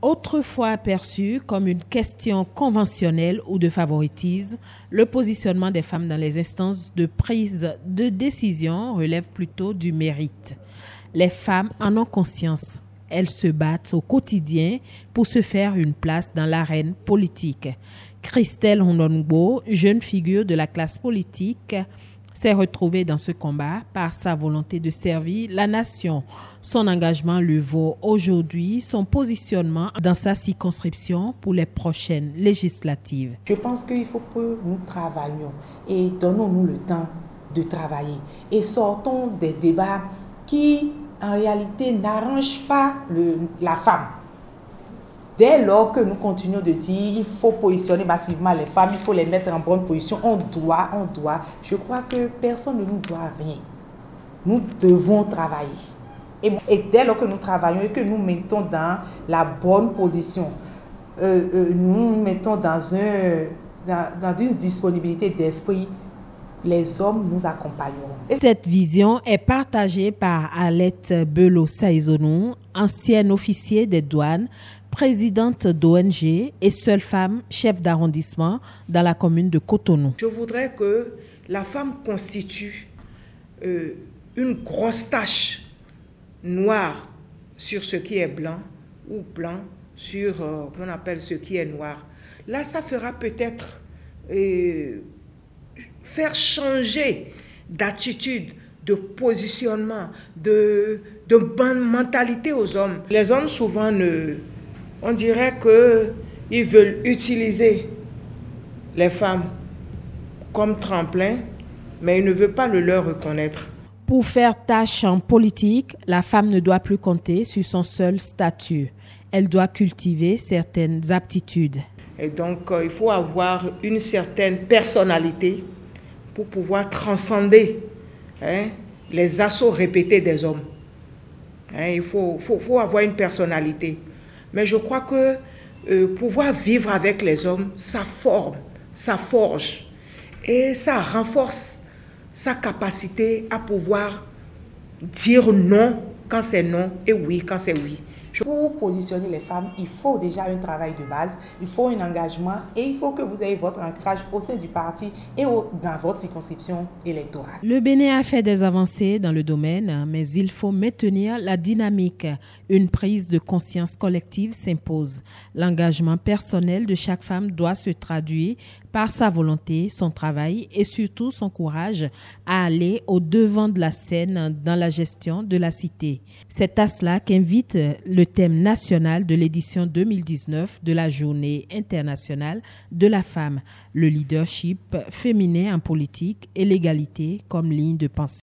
Autrefois perçu comme une question conventionnelle ou de favoritisme, le positionnement des femmes dans les instances de prise de décision relève plutôt du mérite. Les femmes en ont conscience. Elles se battent au quotidien pour se faire une place dans l'arène politique. Christelle Hondongbo, jeune figure de la classe politique, s'est retrouvée dans ce combat par sa volonté de servir la nation. Son engagement lui vaut aujourd'hui son positionnement dans sa circonscription pour les prochaines législatives. Je pense qu'il faut que nous travaillions et donnons-nous le temps de travailler et sortons des débats qui en réalité n'arrangent pas la femme. Dès lors que nous continuons de dire il faut positionner massivement les femmes, il faut les mettre en bonne position, on doit, je crois que personne ne nous doit rien. Nous devons travailler. Et dès lors que nous travaillons et que nous mettons dans la bonne position, nous mettons dans une disponibilité d'esprit, les hommes nous accompagneront. Cette vision est partagée par Alette Bello-Saïzonou, ancienne officier des douanes, présidente d'ONG et seule femme chef d'arrondissement dans la commune de Cotonou. Je voudrais que la femme constitue une grosse tache noire sur ce qui est blanc ou blanc sur qu'on appelle ce qui est noir. Là, ça fera peut-être faire changer d'attitude, de positionnement, de mentalité aux hommes. Les hommes souvent on dirait qu'ils veulent utiliser les femmes comme tremplin, mais ils ne veulent pas le leur reconnaître. Pour faire tâche en politique, la femme ne doit plus compter sur son seul statut. Elle doit cultiver certaines aptitudes. Et donc, il faut avoir une certaine personnalité pour pouvoir transcender les assauts répétés des hommes. Il faut avoir une personnalité. Mais je crois que pouvoir vivre avec les hommes, ça forme, ça forge et ça renforce sa capacité à pouvoir dire non quand c'est non et oui quand c'est oui. Pour positionner les femmes, il faut déjà un travail de base, il faut un engagement et il faut que vous ayez votre ancrage au sein du parti et dans votre circonscription électorale. Le Bénin a fait des avancées dans le domaine, mais il faut maintenir la dynamique. Une prise de conscience collective s'impose. L'engagement personnel de chaque femme doit se traduire par sa volonté, son travail et surtout son courage à aller au devant de la scène dans la gestion de la cité. C'est à cela qu'invite le thème national de l'édition 2019 de la Journée internationale de la femme, le leadership féminin en politique et l'égalité comme ligne de pensée.